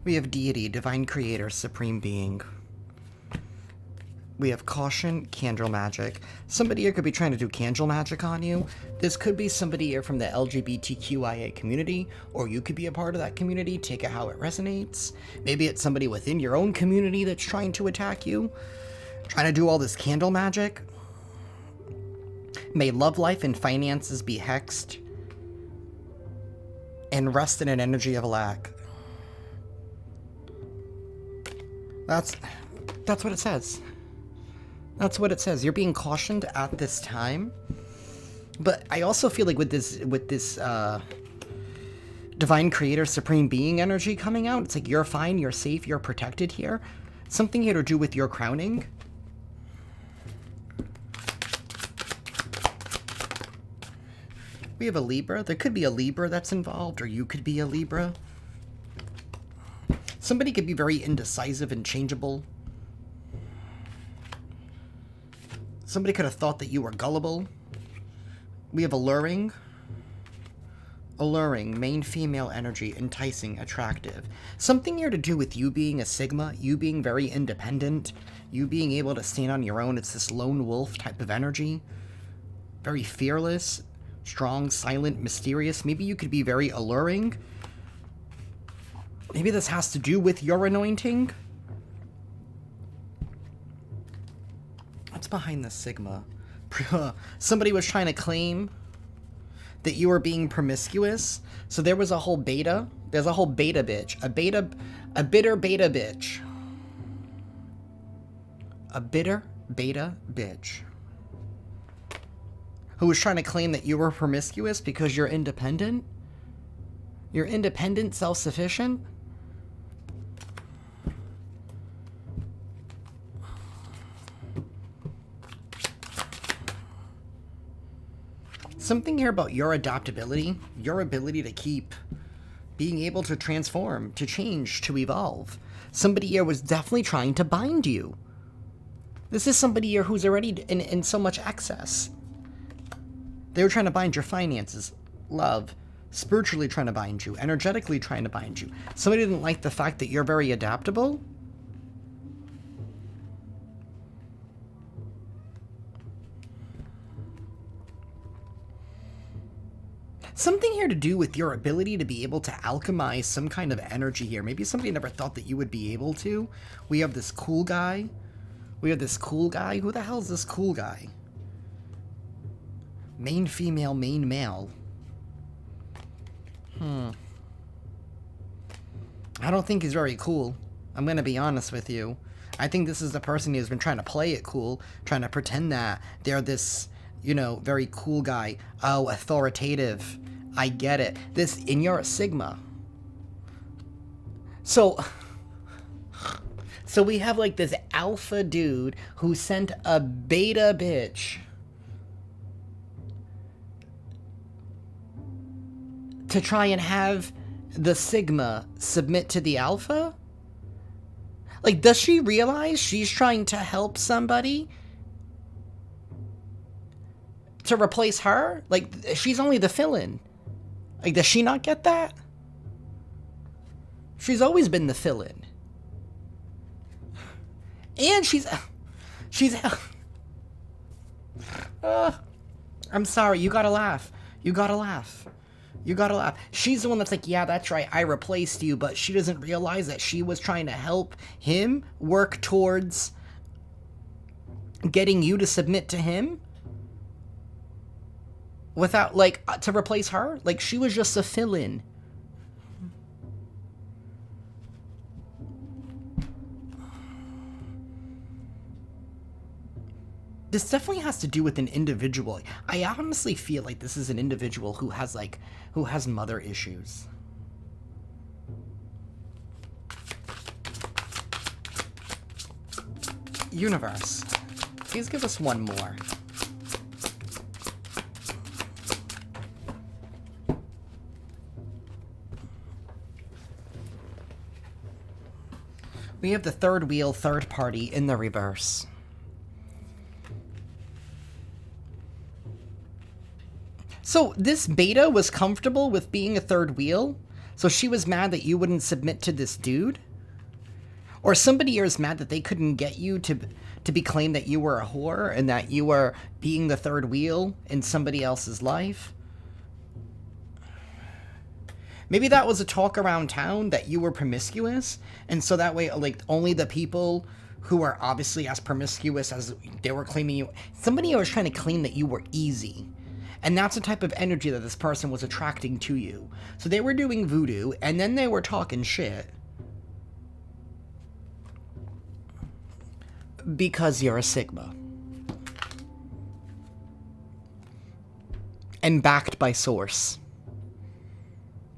We have deity, divine creator, supreme being. We have caution, candle magic. Somebody here could be trying to do candle magic on you. This could be somebody here from the LGBTQIA community, or you could be a part of that community. Take it how it resonates. Maybe it's somebody within your own community that's trying to attack you, trying to do all this candle magic. May love life and finances be hexed and rest in an energy of lack. That's what it says. That's what it says. You're being cautioned at this time. But I also feel like with this divine creator, supreme being energy coming out, it's like you're fine, you're safe, you're protected here. Something here to do with your crowning. We have a Libra. There could be a Libra that's involved, or you could be a Libra. Somebody could be very indecisive and changeable. Somebody could have thought that you were gullible. We have alluring. Alluring, main female energy, enticing, attractive. Something here to do with you being a Sigma, you being very independent, you being able to stand on your own. It's this lone wolf type of energy. Very fearless, strong, silent, mysterious. Maybe you could be very alluring. Maybe this has to do with your anointing? What's behind the Sigma? Somebody was trying to claim that you were being promiscuous. So there was a whole beta. There's a whole beta bitch. A bitter beta bitch. A bitter beta bitch. Who was trying to claim that you were promiscuous because you're independent? You're independent, self-sufficient? Something here about your adaptability, your ability to keep being able to transform, to change, to evolve. Somebody here was definitely trying to bind you. This is somebody here who's already in so much excess. They were trying to bind your finances, love, spiritually trying to bind you, energetically trying to bind you. Somebody didn't like the fact that you're very adaptable. Something here to do with your ability to be able to alchemize some kind of energy here. Maybe somebody never thought that you would be able to. We have this cool guy. We have this cool guy. Who the hell is this cool guy? Main female, main male. I don't think he's very cool. I'm going to be honest with you. I think this is the person who's been trying to play it cool, trying to pretend that they're this, you know, very cool guy. Oh, authoritative. I get it. And you're a Sigma. So we have like this alpha dude who sent a beta bitch to try and have the Sigma submit to the alpha? Like, does she realize she's trying to help somebody to replace her? Like, she's only the fill-in. Like, does she not get that? She's always been the fill-in. And she's I'm sorry, you gotta laugh. You gotta laugh. You gotta laugh. She's the one that's like, yeah, that's right, I replaced you, but she doesn't realize that she was trying to help him work towards getting you to submit to him without, like, to replace her. Like, she was just a fill-in. This definitely has to do with an individual. I honestly feel like this is an individual who has mother issues. Universe, please give us one more. We have the third wheel, third party in the reverse. So this beta was comfortable with being a third wheel? So she was mad that you wouldn't submit to this dude? Or somebody here is mad that they couldn't get you to be claimed that you were a whore and that you were being the third wheel in somebody else's life? Maybe that was a talk around town that you were promiscuous, and so that way, like, only the people who are obviously as promiscuous as they were claiming you... Somebody was trying to claim that you were easy. And that's the type of energy that this person was attracting to you. So they were doing voodoo, and then they were talking shit. Because you're a Sigma. And backed by source.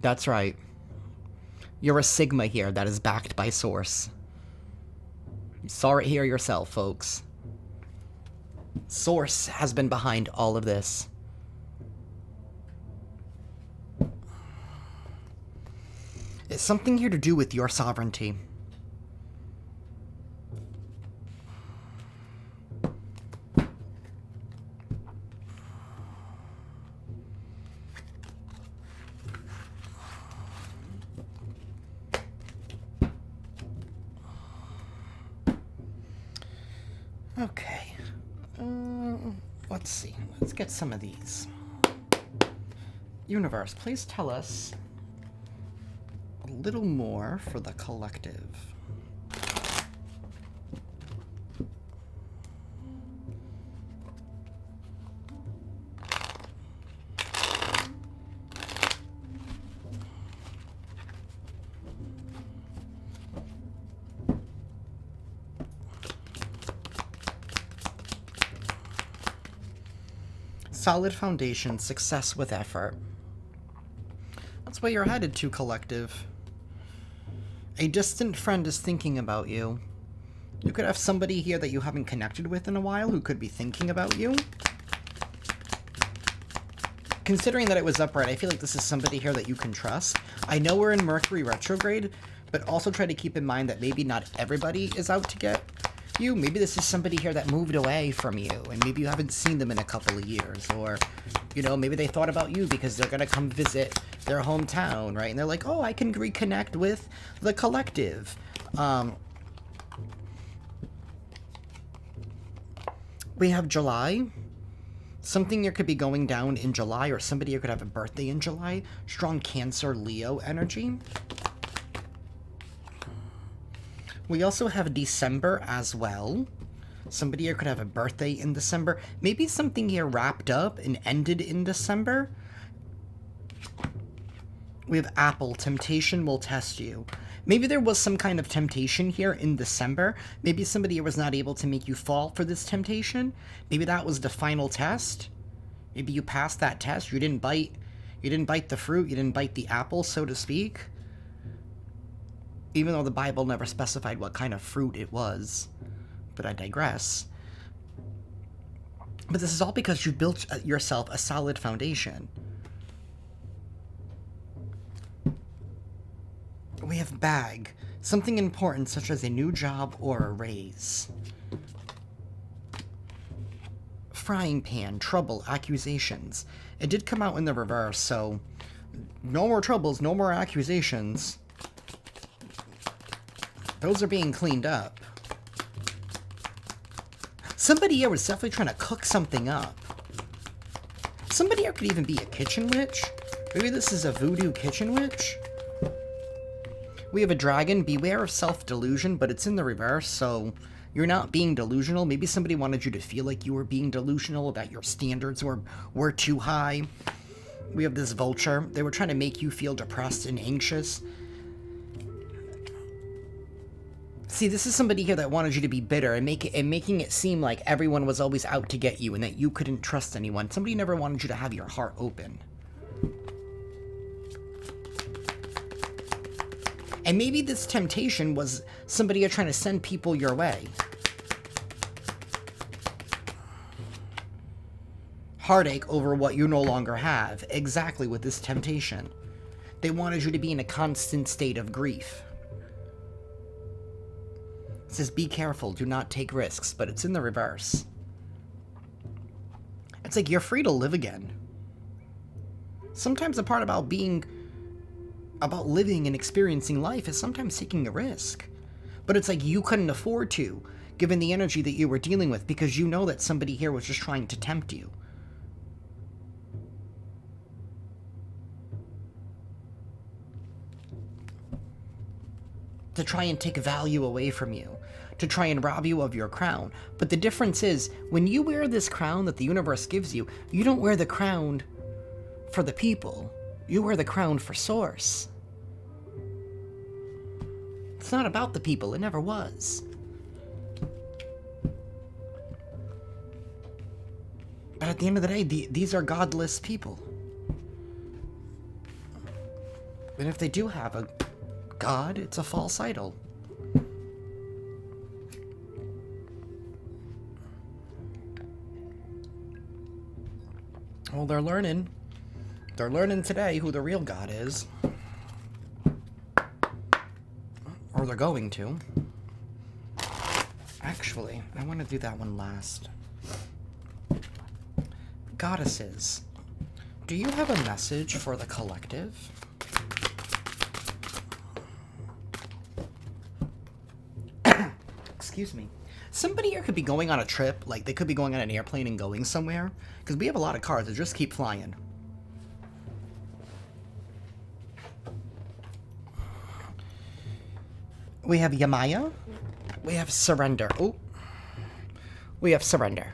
That's right. You're a Sigma here that is backed by source. You saw it here yourself, folks. Source has been behind all of this. It's something here to do with your sovereignty. Okay. Let's see. Let's get some of these. Universe, please tell us a little more for the collective. Solid foundation, success with effort. That's where you're headed to, collective. A distant friend is thinking about you. You could have somebody here that you haven't connected with in a while who could be thinking about you. Considering that it was upright, I feel like this is somebody here that you can trust. I know we're in Mercury retrograde, but also try to keep in mind that maybe not everybody is out to get you. Maybe this is somebody here that moved away from you, and maybe you haven't seen them in a couple of years. Or, you know, maybe they thought about you because they're going to come visit their hometown, right? And they're like, oh, I can reconnect with the collective. We have July. Something here could be going down in July, or somebody here could have a birthday in July. Strong Cancer, Leo energy. We also have December as well. Somebody here could have a birthday in December. Maybe something here wrapped up and ended in December. We have Apple, temptation will test you. Maybe there was some kind of temptation here in December. Maybe somebody was not able to make you fall for this temptation. Maybe that was the final test. Maybe you passed that test. You didn't bite the fruit. You didn't bite the apple, so to speak. Even though the Bible never specified what kind of fruit it was. But I digress. But this is all because you built yourself a solid foundation. We have bag. Something important such as a new job or a raise. Frying pan, trouble, accusations. It did come out in the reverse, so no more troubles, no more accusations. Those are being cleaned up. Somebody here was definitely trying to cook something up. Somebody here could even be a kitchen witch. Maybe this is a voodoo kitchen witch. We have a dragon. Beware of self-delusion, but it's in the reverse, so you're not being delusional. Maybe somebody wanted you to feel like you were being delusional, that your standards were too high. We have this vulture. They were trying to make you feel depressed and anxious. See, this is somebody here that wanted you to be bitter and making it seem like everyone was always out to get you and that you couldn't trust anyone. Somebody never wanted you to have your heart open. And maybe this temptation was somebody trying to send people your way. Heartache over what you no longer have. Exactly with this temptation. They wanted you to be in a constant state of grief. It says, be careful, do not take risks, but it's in the reverse. It's like you're free to live again. Sometimes the part about living and experiencing life is sometimes taking a risk. But it's like you couldn't afford to, given the energy that you were dealing with, because you know that somebody here was just trying to tempt you. To try and take value away from you. To try and rob you of your crown. But the difference is, when you wear this crown that the universe gives you, you don't wear the crown for the people. You wear the crown for Source. It's not about the people. It never was. But at the end of the day, these are godless people. And if they do have a god, it's a false idol. Well, they're learning. They're learning today who the real god is. Or they're going to. Actually, I want to do that one last. Goddesses. Do you have a message for the collective? Excuse me. Somebody here could be going on a trip, like they could be going on an airplane and going somewhere, because we have a lot of cards that just keep flying. We have Yamaya. We have surrender. Oh. We have surrender.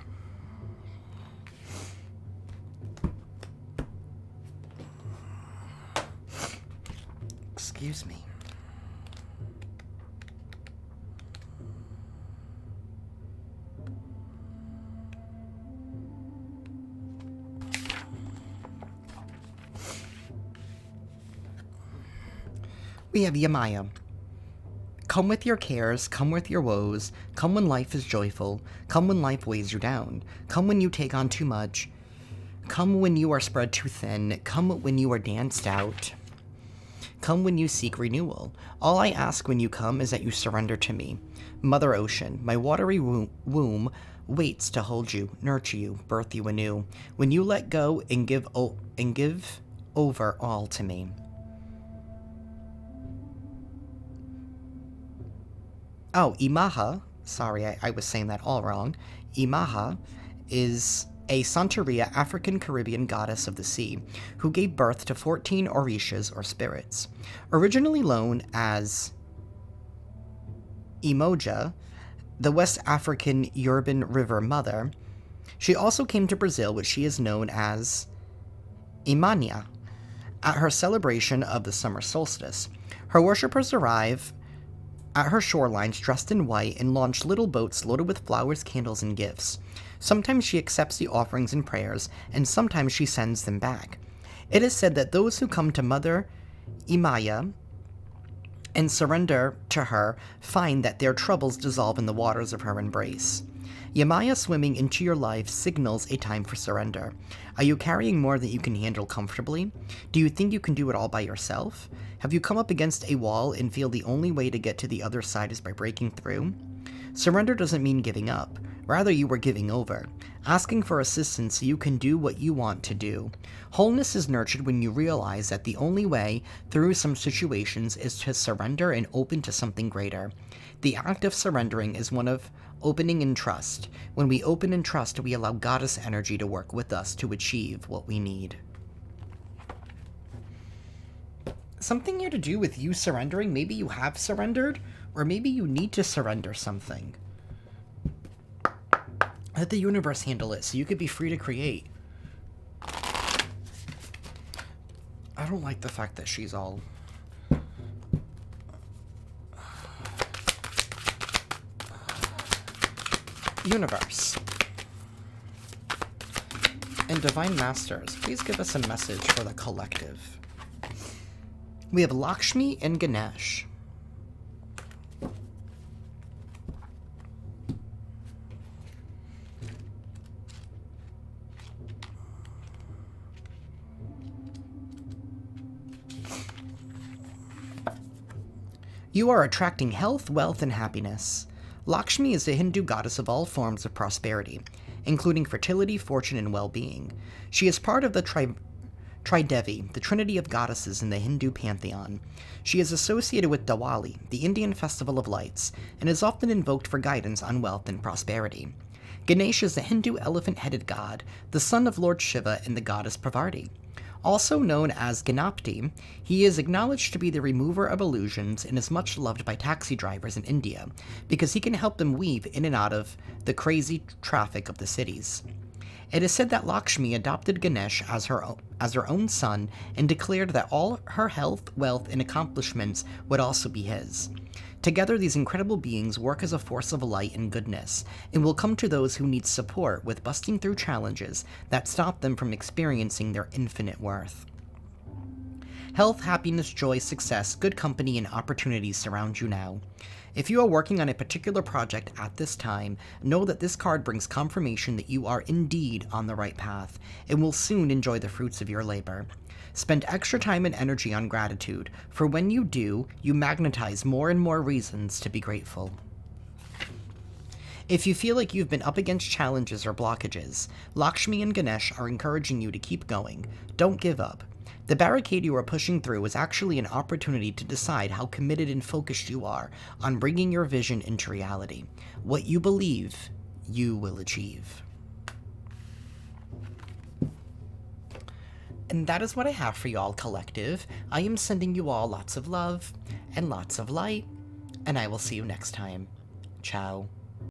Excuse me. We have Yamaya. Come with your cares, come with your woes, come when life is joyful, come when life weighs you down, come when you take on too much, come when you are spread too thin, come when you are danced out, come when you seek renewal. All I ask when you come is that you surrender to me. Mother Ocean, my watery womb waits to hold you, nurture you, birth you anew, when you let go and give over all to me. Oh, Imaha, sorry, I was saying that all wrong. Imaha is a Santeria African-Caribbean goddess of the sea who gave birth to 14 Orishas or spirits. Originally known as Imoja, the West African Yoruban River Mother, she also came to Brazil, which she is known as Imania, at her celebration of the summer solstice. Her worshippers arrive at her shorelines dressed in white and launch little boats loaded with flowers, candles, and gifts. Sometimes she accepts the offerings and prayers, and sometimes she sends them back. It is said that those who come to Mother Imaya and surrender to her find that their troubles dissolve in the waters of her embrace. Yamaya swimming into your life signals a time for surrender. Are you carrying more than you can handle comfortably? Do you think you can do it all by yourself? Have you come up against a wall and feel the only way to get to the other side is by breaking through? Surrender doesn't mean giving up. Rather, you are giving over, asking for assistance so you can do what you want to do. Wholeness is nurtured when you realize that the only way through some situations is to surrender and open to something greater. The act of surrendering is one of opening in trust. When we open in trust, we allow goddess energy to work with us to achieve what we need. Something here to do with you surrendering. Maybe you have surrendered, or maybe you need to surrender something. Let the universe handle it so you could be free to create. I don't like the fact that she's all... Universe. And Divine Masters, please give us a message for the collective. We have Lakshmi and Ganesh. You are attracting health, wealth, and happiness. Lakshmi is the Hindu goddess of all forms of prosperity, including fertility, fortune, and well-being. She is part of the Tridevi, the trinity of goddesses in the Hindu pantheon. She is associated with Diwali, the Indian festival of lights, and is often invoked for guidance on wealth and prosperity. Ganesh is the Hindu elephant-headed god, the son of Lord Shiva and the goddess Parvati. Also known as Ganapati, he is acknowledged to be the remover of illusions and is much loved by taxi drivers in India because he can help them weave in and out of the crazy traffic of the cities. It is said that Lakshmi adopted Ganesh as her own son and declared that all her health, wealth, and accomplishments would also be his. Together, these incredible beings work as a force of light and goodness, and will come to those who need support with busting through challenges that stop them from experiencing their infinite worth. Health, happiness, joy, success, good company, and opportunities surround you now. If you are working on a particular project at this time, know that this card brings confirmation that you are indeed on the right path, and will soon enjoy the fruits of your labor. Spend extra time and energy on gratitude, for when you do, you magnetize more and more reasons to be grateful. If you feel like you've been up against challenges or blockages, Lakshmi and Ganesh are encouraging you to keep going. Don't give up. The barricade you are pushing through is actually an opportunity to decide how committed and focused you are on bringing your vision into reality. What you believe, you will achieve. And that is what I have for y'all, collective. I am sending you all lots of love and lots of light, and I will see you next time. Ciao.